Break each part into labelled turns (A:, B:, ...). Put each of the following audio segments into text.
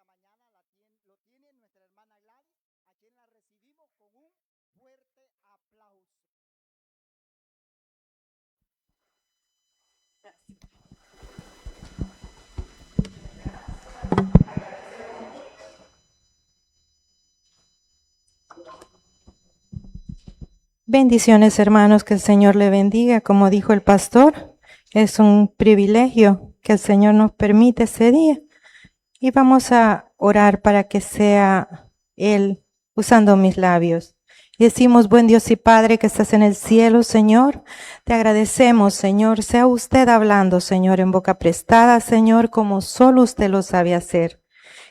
A: esta mañana lo tiene nuestra hermana Gladys, a quien la recibimos con un fuerte aplauso.
B: Bendiciones, hermanos, que el Señor le bendiga. Como dijo el pastor, es un privilegio que el Señor nos permite ese día. Y vamos a orar para que sea Él usando mis labios. Y decimos, buen Dios y Padre que estás en el cielo, Señor, te agradecemos, Señor. Sea usted hablando, Señor, en boca prestada, Señor, como solo usted lo sabe hacer.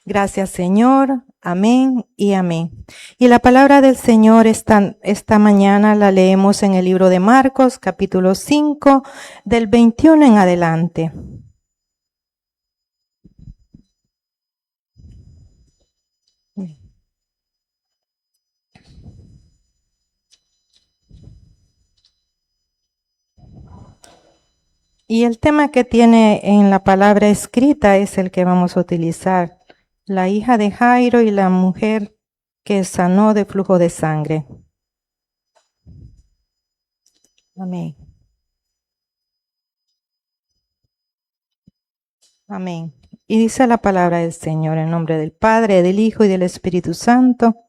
B: Gracias, Señor. Amén y amén. Y la palabra del Señor esta mañana la leemos en el libro de Marcos, capítulo 5, del 21 en adelante. Y el tema que tiene en la palabra escrita es el que vamos a utilizar. La hija de Jairo y la mujer que sanó de flujo de sangre. Amén. Amén. Y dice la palabra del Señor en nombre del Padre, del Hijo y del Espíritu Santo.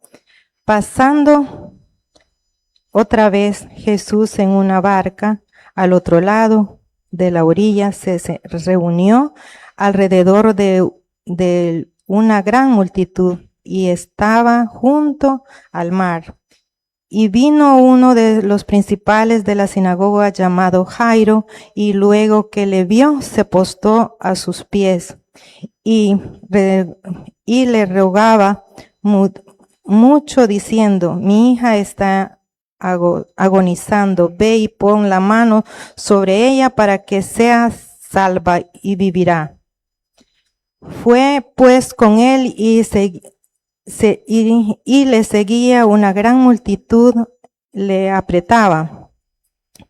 B: Pasando otra vez Jesús en una barca al otro lado de la orilla, se reunió alrededor de una gran multitud y estaba junto al mar. Y vino uno de los principales de la sinagoga llamado Jairo, y luego que le vio, se postró a sus pies y le rogaba mucho diciendo, mi hija está agonizando, ve y pon la mano sobre ella para que sea salva y vivirá. Fue pues con él y le seguía una gran multitud, le apretaba.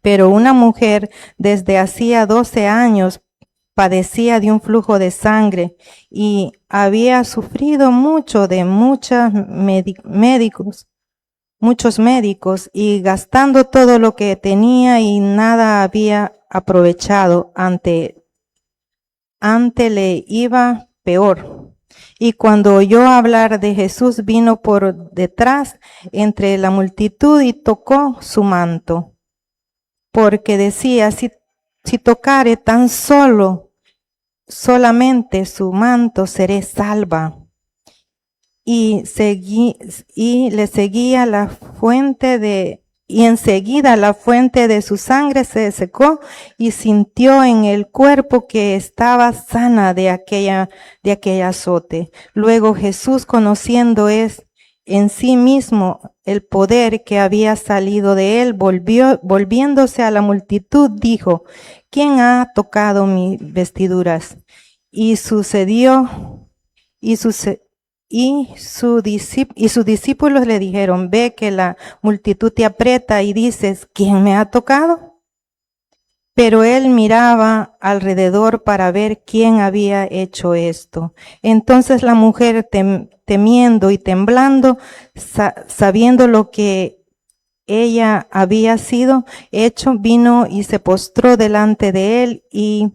B: Pero una mujer desde hacía 12 años padecía de un flujo de sangre y había sufrido mucho de muchos médicos y gastando todo lo que tenía y nada había aprovechado, ante le iba peor. Y cuando oyó hablar de Jesús, vino por detrás entre la multitud y tocó su manto, porque decía, si tocare tan solamente su manto, seré salva. Y le seguía la fuente y enseguida la fuente de su sangre se secó y sintió en el cuerpo que estaba sana de aquel azote. Luego Jesús, conociendo en sí mismo el poder que había salido de él, volviéndose a la multitud, dijo, ¿quién ha tocado mis vestiduras? Y sus discípulos le dijeron, ve que la multitud te aprieta y dices, ¿quién me ha tocado? Pero él miraba alrededor para ver quién había hecho esto. Entonces la mujer, temiendo y temblando, sabiendo lo que ella había sido hecho, vino y se postró delante de él y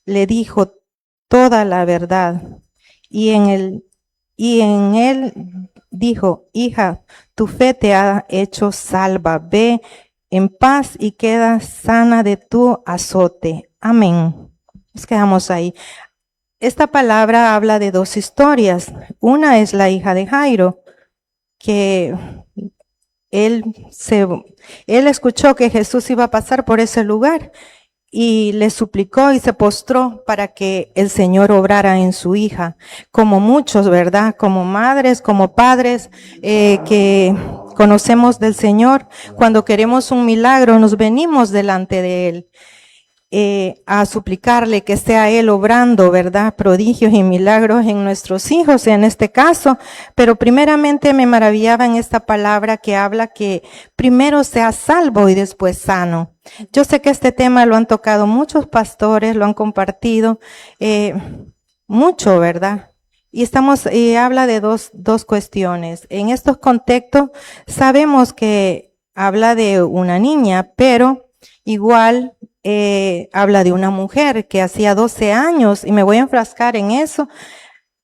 B: le dijo toda la verdad. Y en él dijo, hija, tu fe te ha hecho salva, ve en paz y queda sana de tu azote. Amén. Nos quedamos ahí. Esta palabra habla de dos historias. Una es la hija de Jairo, que él escuchó que Jesús iba a pasar por ese lugar y le suplicó y se postró para que el Señor obrara en su hija, como muchos, ¿verdad? Como madres, como padres que conocemos del Señor, cuando queremos un milagro nos venimos delante de Él a suplicarle que sea Él obrando, ¿verdad? Prodigios y milagros en nuestros hijos, en este caso. Pero primeramente me maravillaba en esta palabra que habla que primero sea salvo y después sano. Yo sé que este tema lo han tocado muchos pastores, lo han compartido mucho, ¿verdad? y habla de dos cuestiones. En estos contextos sabemos que habla de una niña, pero igual habla de una mujer que hacía 12 años, y me voy a enfrascar en eso,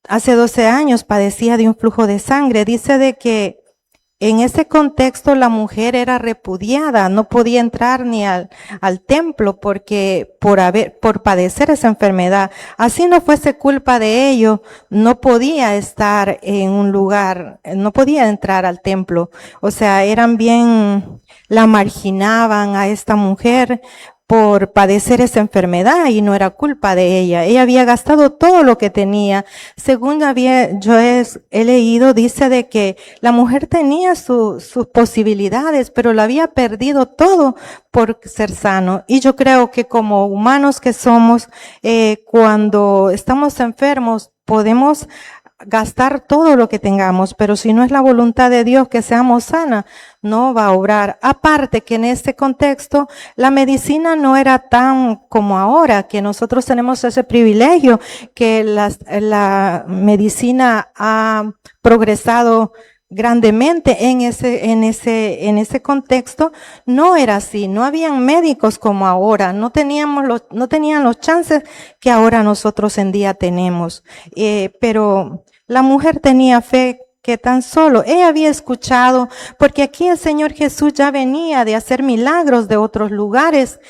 B: hace 12 años padecía de un flujo de sangre. Dice de que en ese contexto la mujer era repudiada, no podía entrar ni al templo porque por padecer esa enfermedad. Así no fuese culpa de ello, no podía estar en un lugar, no podía entrar al templo. O sea, la marginaban a esta mujer por padecer esa enfermedad y no era culpa de ella. Ella había gastado todo lo que tenía. Según yo he leído, dice de que la mujer tenía sus posibilidades, pero lo había perdido todo por ser sano. Y yo creo que como humanos que somos, cuando estamos enfermos, podemos gastar todo lo que tengamos, pero si no es la voluntad de Dios que seamos sanas, no va a obrar. Aparte que en este contexto la medicina no era tan como ahora, que nosotros tenemos ese privilegio, que la medicina ha progresado grandemente en ese contexto. No era así, no habían médicos como ahora, no tenían los chances que ahora nosotros en día tenemos, pero la mujer tenía fe que tan solo ella había escuchado, porque aquí el Señor Jesús ya venía de hacer milagros de otros lugares,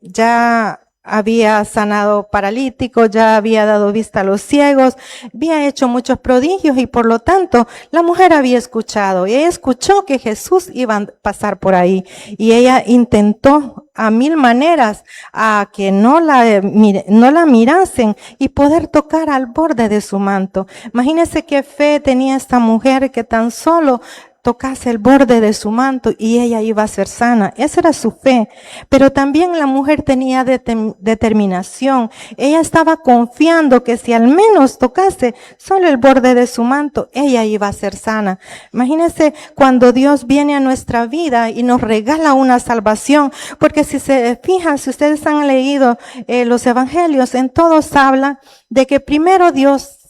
B: ya había sanado paralíticos, ya había dado vista a los ciegos, había hecho muchos prodigios y por lo tanto la mujer había escuchado y ella escuchó que Jesús iba a pasar por ahí y ella intentó a mil maneras a que no la mirasen y poder tocar al borde de su manto. Imagínense qué fe tenía esta mujer que tan solo tocase el borde de su manto y ella iba a ser sana. Esa era su fe. Pero también la mujer tenía determinación. Ella estaba confiando que si al menos tocase solo el borde de su manto, ella iba a ser sana. Imagínense cuando Dios viene a nuestra vida y nos regala una salvación, porque si se fijan, si ustedes han leído los evangelios, en todos habla de que primero Dios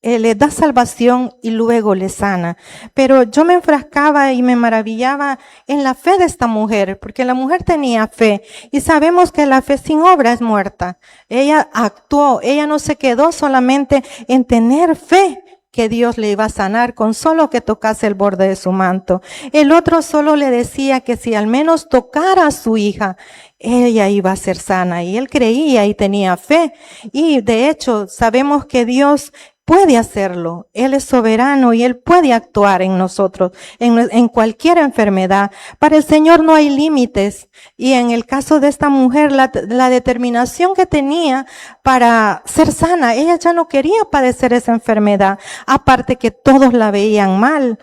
B: le da salvación y luego le sana. Pero yo me enfrascaba y me maravillaba en la fe de esta mujer, porque la mujer tenía fe y sabemos que la fe sin obra es muerta. Ella actuó, ella no se quedó solamente en tener fe que Dios le iba a sanar con solo que tocase el borde de su manto. El otro solo le decía que si al menos tocara a su hija, ella iba a ser sana, y él creía y tenía fe. Y de hecho sabemos que Dios puede hacerlo. Él es soberano y Él puede actuar en nosotros, en cualquier enfermedad. Para el Señor no hay límites. Y en el caso de esta mujer, la determinación que tenía para ser sana, ella ya no quería padecer esa enfermedad. Aparte que todos la veían mal,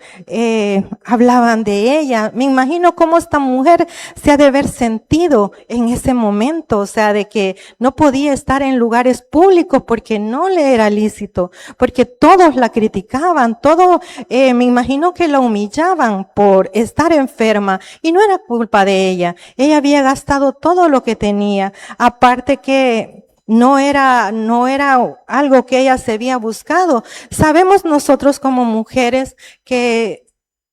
B: hablaban de ella. Me imagino cómo esta mujer se ha de haber sentido en ese momento, o sea, de que no podía estar en lugares públicos porque no le era lícito, porque todos la criticaban, me imagino que la humillaban por estar enferma y no era culpa de ella. Ella había gastado todo lo que tenía, aparte que no era algo que ella se había buscado. Sabemos nosotros como mujeres que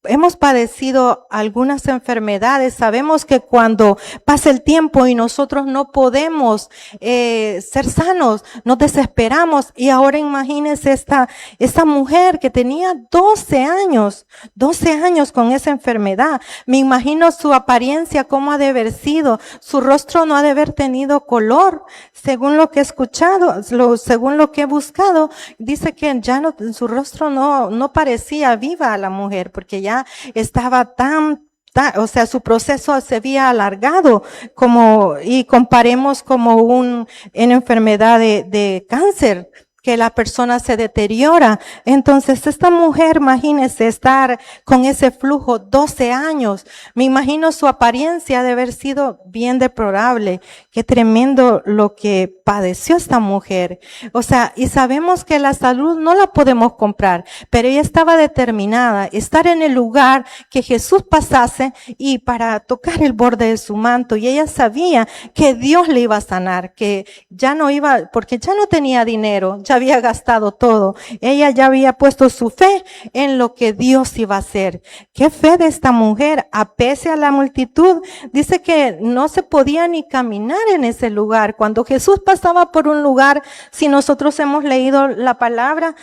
B: hemos padecido algunas enfermedades, sabemos que cuando pasa el tiempo y nosotros no podemos ser sanos, nos desesperamos. Y ahora imagínense esta mujer que tenía 12 años con esa enfermedad. Me imagino su apariencia, cómo ha de haber sido, su rostro no ha de haber tenido color. Según lo que he escuchado, según lo que he buscado, dice que ya no, su rostro no parecía viva a la mujer, porque ya estaba o sea, su proceso se había alargado, y comparemos como en enfermedad de cáncer, que la persona se deteriora. Entonces, esta mujer, imagínese estar con ese flujo 12 años. Me imagino su apariencia de haber sido bien deplorable. Qué tremendo lo que padeció esta mujer. O sea, y sabemos que la salud no la podemos comprar, pero ella estaba determinada, estar en el lugar que Jesús pasase y para tocar el borde de su manto. Y ella sabía que Dios le iba a sanar, que ya no iba, porque ya no tenía dinero, ya se había gastado todo. Ella ya había puesto su fe en lo que Dios iba a hacer. Qué fe de esta mujer, a pesar de la multitud. Dice que no se podía ni caminar en ese lugar. Cuando Jesús pasaba por un lugar, si nosotros hemos leído la palabra,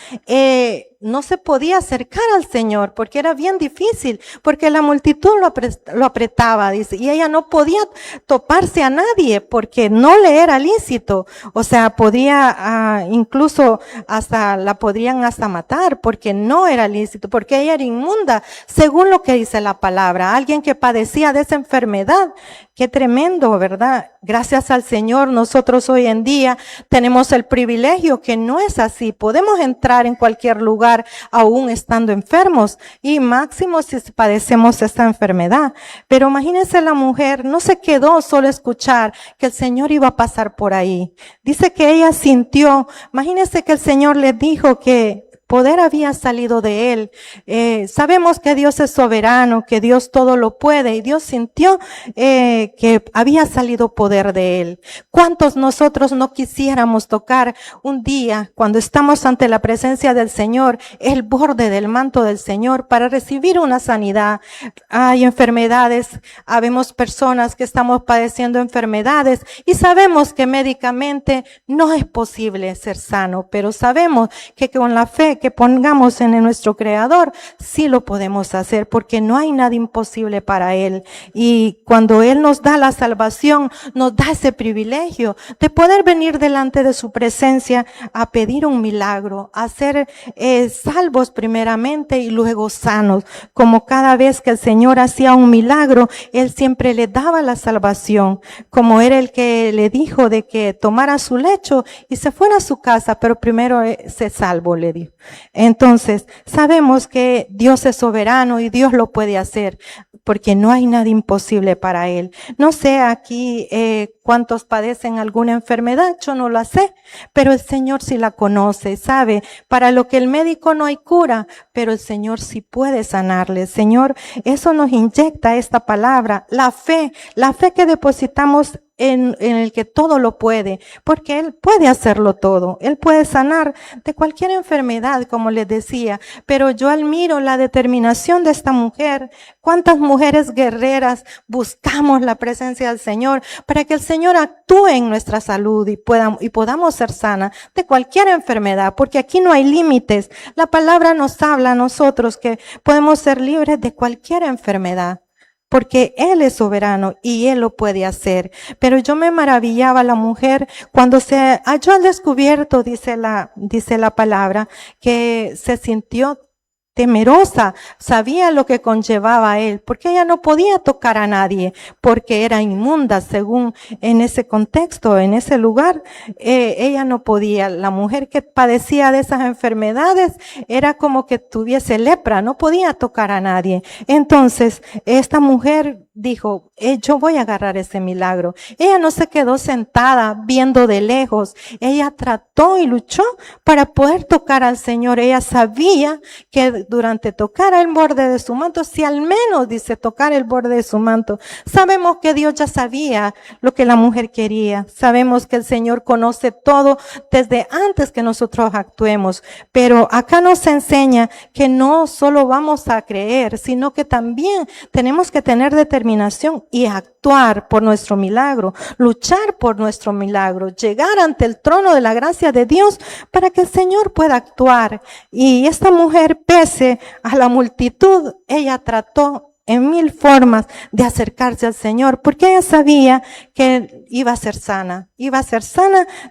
B: no se podía acercar al Señor porque era bien difícil, porque la multitud lo apretaba, dice, y ella no podía toparse a nadie porque no le era lícito. O sea, podía incluso la podrían hasta matar porque no era lícito, porque ella era inmunda, según lo que dice la palabra. Alguien que padecía de esa enfermedad. Qué tremendo, ¿verdad? Gracias al Señor, nosotros hoy en día tenemos el privilegio que no es así. Podemos entrar en cualquier lugar aún estando enfermos y máximo si padecemos esta enfermedad. Pero imagínense, la mujer no se quedó solo a escuchar que el Señor iba a pasar por ahí. Dice que ella sintió, imagínense que el Señor le dijo que poder había salido de él. Sabemos que Dios es soberano, que Dios todo lo puede, y Dios sintió que había salido poder de él. ¿Cuántos nosotros no quisiéramos tocar un día, cuando estamos ante la presencia del Señor, el borde del manto del Señor para recibir una sanidad? Hay enfermedades, habemos personas que estamos padeciendo enfermedades y sabemos que médicamente no es posible ser sano, pero sabemos que con la fe que pongamos en nuestro Creador, sí lo podemos hacer, porque no hay nada imposible para Él. Y cuando Él nos da la salvación, nos da ese privilegio de poder venir delante de su presencia a pedir un milagro, a ser salvos primeramente y luego sanos. Como cada vez que el Señor hacía un milagro, Él siempre le daba la salvación, como era el que le dijo de que tomara su lecho y se fuera a su casa, pero primero se salvo, le dijo. Entonces, sabemos que Dios es soberano y Dios lo puede hacer, porque no hay nada imposible para Él. No sé aquí cuántos padecen alguna enfermedad, yo no la sé, pero el Señor sí la conoce, sabe, para lo que el médico no hay cura, pero el Señor sí puede sanarle. Señor, eso nos inyecta esta palabra, la fe que depositamos en el que todo lo puede, porque Él puede hacerlo todo. Él puede sanar de cualquier enfermedad, como les decía, pero yo admiro la determinación de esta mujer. Cuántas mujeres guerreras buscamos la presencia del Señor para que el Señor actúe en nuestra salud y podamos ser sanas de cualquier enfermedad, porque aquí no hay límites. La palabra nos habla a nosotros que podemos ser libres de cualquier enfermedad, porque Él es soberano y Él lo puede hacer. Pero yo me maravillaba la mujer cuando se halló al descubierto, dice la palabra, que se sintió temerosa, sabía lo que conllevaba a él, porque ella no podía tocar a nadie, porque era inmunda, según en ese contexto, en ese lugar, ella no podía. La mujer que padecía de esas enfermedades era como que tuviese lepra, no podía tocar a nadie. Entonces, esta mujer dijo, yo voy a agarrar ese milagro. Ella no se quedó sentada viendo de lejos, ella trató y luchó para poder tocar al Señor. Ella sabía que durante tocar el borde de su manto, si al menos dice tocar el borde de su manto, sabemos que Dios ya sabía lo que la mujer quería. Sabemos que el Señor conoce todo desde antes que nosotros actuemos, pero acá nos enseña que no solo vamos a creer, sino que también tenemos que tener determinación y actuar por nuestro milagro, luchar por nuestro milagro, llegar ante el trono de la gracia de Dios para que el Señor pueda actuar. Y esta mujer, pese a la multitud, ella trató en 1000 formas de acercarse al Señor, porque ella sabía que iba a ser sana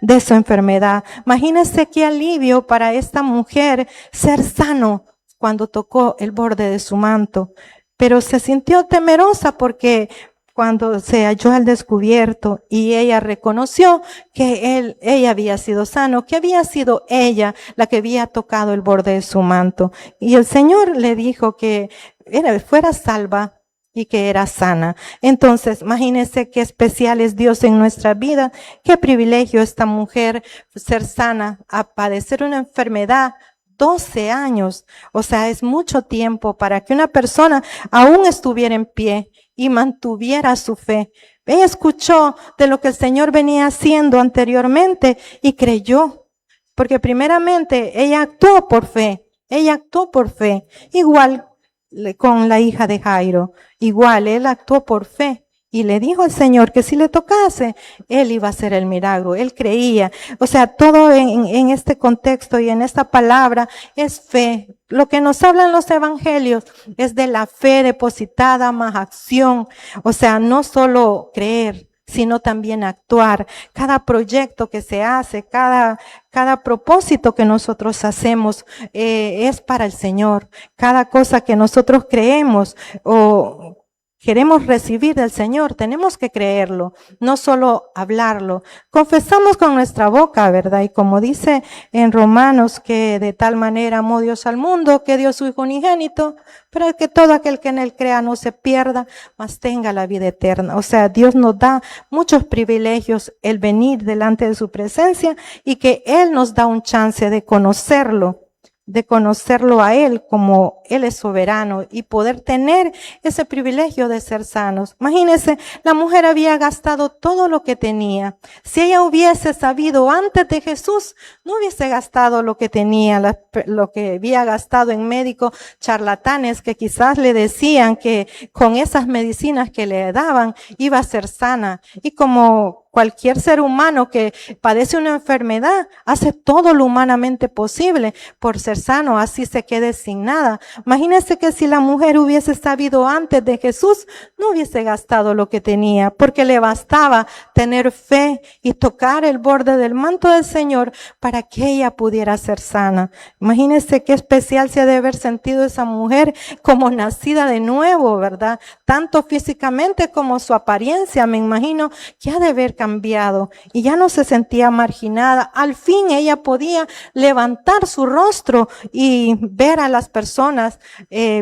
B: de su enfermedad. Imagínense qué alivio para esta mujer ser sano cuando tocó el borde de su manto, pero se sintió temerosa porque cuando se halló al descubierto y ella reconoció que ella había sido sano, que había sido ella la que había tocado el borde de su manto. Y el Señor le dijo que fuera salva y que era sana. Entonces, imagínense qué especial es Dios en nuestra vida, qué privilegio esta mujer ser sana, a padecer una enfermedad 12 años, o sea, es mucho tiempo para que una persona aún estuviera en pie y mantuviera su fe. Ella escuchó de lo que el Señor venía haciendo anteriormente y creyó, Porque primeramente ella actuó por fe. Ella actuó por fe. Igual con la hija de Jairo. Igual él actuó por fe. Y le dijo al Señor que si le tocase, él iba a hacer el milagro. Él creía. O sea, todo en este contexto y en esta palabra es fe. Lo que nos hablan los evangelios es de la fe depositada más acción. O sea, no solo creer, sino también actuar. Cada proyecto que se hace, cada propósito que nosotros hacemos es para el Señor. Cada cosa que nosotros creemos o queremos recibir del Señor, tenemos que creerlo, no solo hablarlo. Confesamos con nuestra boca, ¿verdad? Y como dice en Romanos, que de tal manera amó Dios al mundo, que dio su Hijo unigénito, para que todo aquel que en él crea no se pierda, mas tenga la vida eterna. O sea, Dios nos da muchos privilegios el venir delante de su presencia y que Él nos da un chance de conocerlo a Él como Él es soberano y poder tener ese privilegio de ser sanos. Imagínense, la mujer había gastado todo lo que tenía. Si ella hubiese sabido antes de Jesús, no hubiese gastado lo que tenía, lo que había gastado en médicos charlatanes que quizás le decían que con esas medicinas que le daban iba a ser sana. Y como cualquier ser humano que padece una enfermedad hace todo lo humanamente posible por ser sano, así se quede sin nada. Imagínense que si la mujer hubiese sabido antes de Jesús, no hubiese gastado lo que tenía, porque le bastaba tener fe y tocar el borde del manto del Señor para que ella pudiera ser sana. Imagínense qué especial se ha de haber sentido esa mujer como nacida de nuevo, ¿verdad? Tanto físicamente como su apariencia, me imagino que ha de haber cambiado y ya no se sentía marginada. Al fin ella podía levantar su rostro y ver a las personas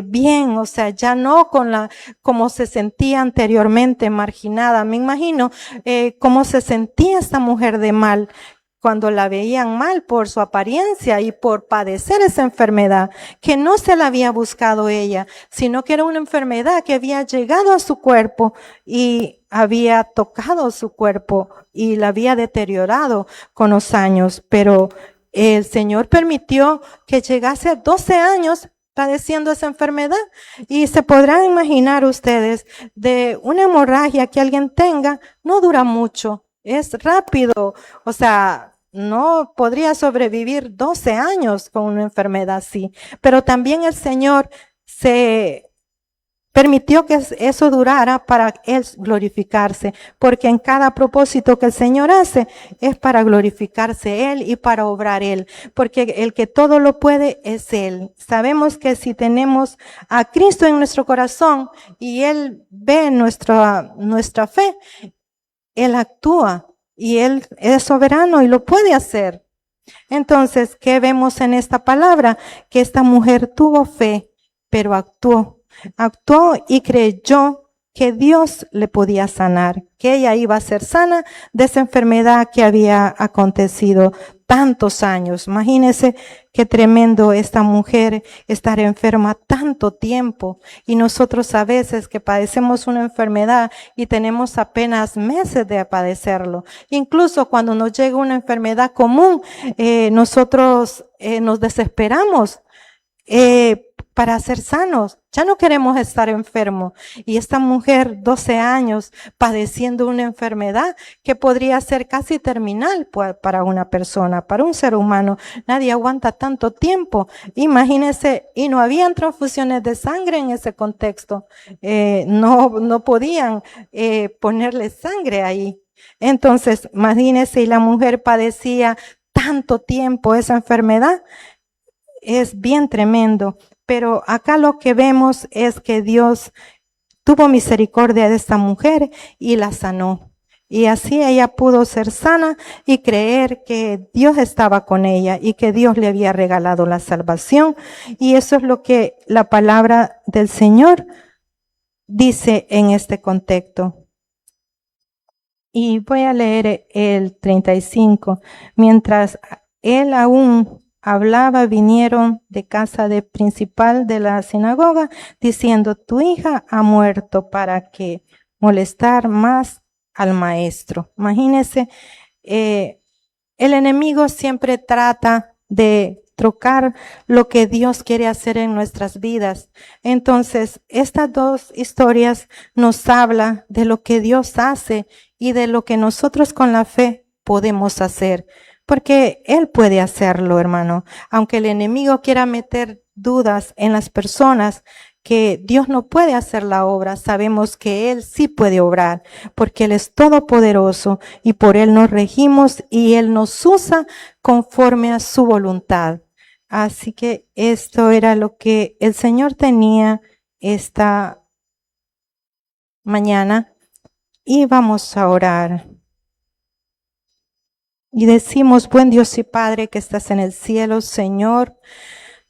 B: bien, o sea, ya no como se sentía anteriormente marginada. Me imagino cómo se sentía esta mujer de mal cuando la veían mal por su apariencia y por padecer esa enfermedad, que no se la había buscado ella, sino que era una enfermedad que había llegado a su cuerpo y había tocado su cuerpo y la había deteriorado con los años. Pero el Señor permitió que llegase a 12 años padeciendo esa enfermedad. Y se podrán imaginar ustedes, de una hemorragia que alguien tenga, no dura mucho. Es rápido, o sea, no podría sobrevivir 12 años con una enfermedad así. Pero también el Señor se permitió que eso durara para Él glorificarse, porque en cada propósito que el Señor hace es para glorificarse Él y para obrar Él, porque el que todo lo puede es Él. Sabemos que si tenemos a Cristo en nuestro corazón y Él ve nuestra fe, Él actúa y Él es soberano y lo puede hacer. Entonces, ¿qué vemos en esta palabra? Que esta mujer tuvo fe, pero actuó y creyó que Dios le podía sanar, que ella iba a ser sana de esa enfermedad que había acontecido tantos años. Imagínense qué tremendo esta mujer estar enferma tanto tiempo, y nosotros a veces que padecemos una enfermedad y tenemos apenas meses de padecerlo. Incluso cuando nos llega una enfermedad común, nosotros nos desesperamos para ser sanos. Ya no queremos estar enfermos. Y esta mujer, 12 años, padeciendo una enfermedad que podría ser casi terminal para una persona, para un ser humano. Nadie aguanta tanto tiempo. Imagínense, y no habían transfusiones de sangre en ese contexto. No podían ponerle sangre ahí. Entonces, imagínense, y la mujer padecía tanto tiempo esa enfermedad. Es bien tremendo, pero acá lo que vemos es que Dios tuvo misericordia de esta mujer y la sanó. Y así ella pudo ser sana y creer que Dios estaba con ella y que Dios le había regalado la salvación. Y eso es lo que la palabra del Señor dice en este contexto. Y voy a leer el 35. Mientras él aún hablaba, vinieron de casa de principal de la sinagoga, diciendo: tu hija ha muerto, ¿para qué molestar más al maestro? Imagínense, El enemigo siempre trata de trocar lo que Dios quiere hacer en nuestras vidas. Entonces, estas dos historias nos hablan de lo que Dios hace y de lo que nosotros con la fe podemos hacer. Porque Él puede hacerlo, hermano. Aunque el enemigo quiera meter dudas en las personas, que Dios no puede hacer la obra, sabemos que Él sí puede obrar, porque Él es todopoderoso y por Él nos regimos y Él nos usa conforme a su voluntad. Así que esto era lo que el Señor tenía esta mañana y vamos a orar. Y decimos, buen Dios y Padre que estás en el cielo, Señor,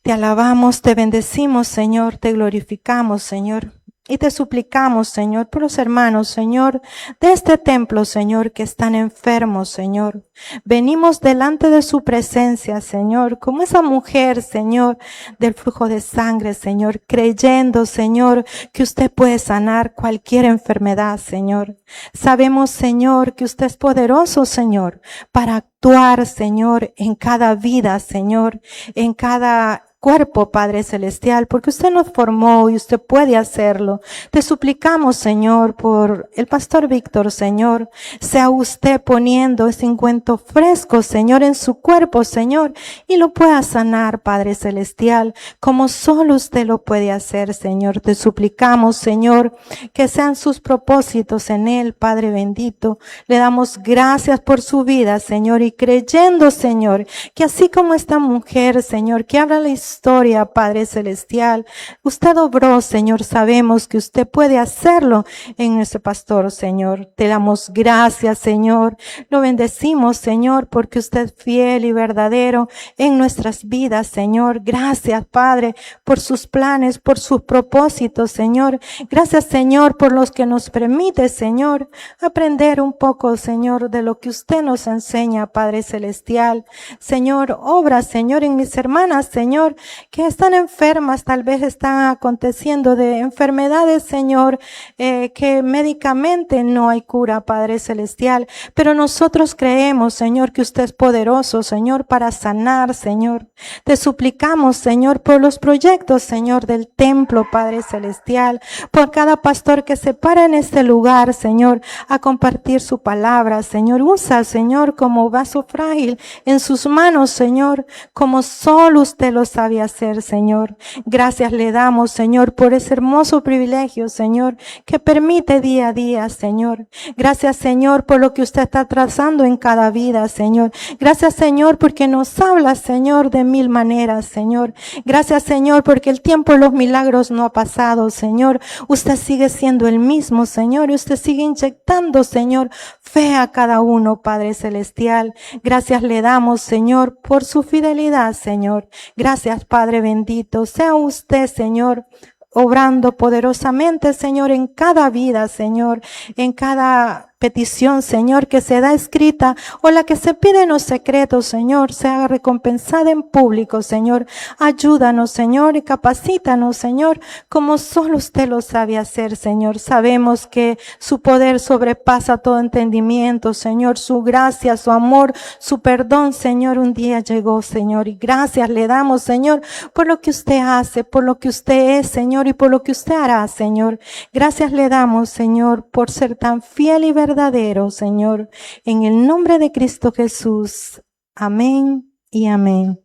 B: te alabamos, te bendecimos, Señor, te glorificamos, Señor. Y te suplicamos, Señor, por los hermanos, Señor, de este templo, Señor, que están enfermos, Señor. Venimos delante de su presencia, Señor, como esa mujer, Señor, del flujo de sangre, Señor, creyendo, Señor, que usted puede sanar cualquier enfermedad, Señor. Sabemos, Señor, que usted es poderoso, Señor, para actuar, Señor, en cada vida, Señor, en cada cuerpo, Padre Celestial, porque usted nos formó y usted puede hacerlo. Te suplicamos, Señor, por el pastor Víctor, Señor, sea usted poniendo ese ungüento fresco, Señor, en su cuerpo, Señor, y lo pueda sanar, Padre Celestial, como solo usted lo puede hacer, Señor. Te suplicamos, Señor, que sean sus propósitos en él, Padre bendito. Le damos gracias por su vida, Señor, y creyendo, Señor, que así como esta mujer, Señor, que habla la historia, Padre Celestial, usted obró, Señor, sabemos que usted puede hacerlo en ese pastor, Señor. Te damos gracias, Señor. Lo bendecimos, Señor, porque usted es fiel y verdadero en nuestras vidas, Señor. Gracias, Padre, por sus planes, por sus propósitos, Señor. Gracias, Señor, por los que nos permite, Señor, aprender un poco, Señor, de lo que usted nos enseña, Padre Celestial. Señor, obra, Señor, en mis hermanas, Señor, que están enfermas, tal vez están aconteciendo de enfermedades, Señor, que médicamente no hay cura, Padre Celestial, pero nosotros creemos, Señor, que usted es poderoso, Señor, para sanar, Señor. Te suplicamos, Señor, por los proyectos, Señor, del templo, Padre Celestial, por cada pastor que se para en este lugar, Señor, a compartir su palabra, Señor. Usa, Señor, como vaso frágil en sus manos, Señor, como solo usted lo sabe hacer, Señor. Gracias le damos, Señor, por ese hermoso privilegio, Señor, que permite día a día, Señor. Gracias, Señor, por lo que usted está trazando en cada vida, Señor. Gracias, Señor, porque nos habla, Señor, de mil maneras, Señor. Gracias, Señor, porque el tiempo de los milagros no ha pasado, Señor. Usted sigue siendo el mismo, Señor, y usted sigue inyectando, Señor, fe a cada uno, Padre Celestial. Gracias le damos, Señor, por su fidelidad, Señor. Gracias, Padre bendito. Sea usted, Señor, obrando poderosamente, Señor, en cada vida, Señor, en cada petición, Señor, que se da escrita o la que se pide en los secretos, Señor, sea recompensada en público, Señor. Ayúdanos, Señor, y capacítanos, Señor, como solo usted lo sabe hacer, Señor. Sabemos que su poder sobrepasa todo entendimiento, Señor. Su gracia, su amor, su perdón, Señor, un día llegó, Señor. Y gracias le damos, Señor, por lo que usted hace, por lo que usted es, Señor, y por lo que usted hará, Señor. Gracias le damos, Señor, por ser tan fiel y verdadero, Señor, en el nombre de Cristo Jesús. Amén y amén.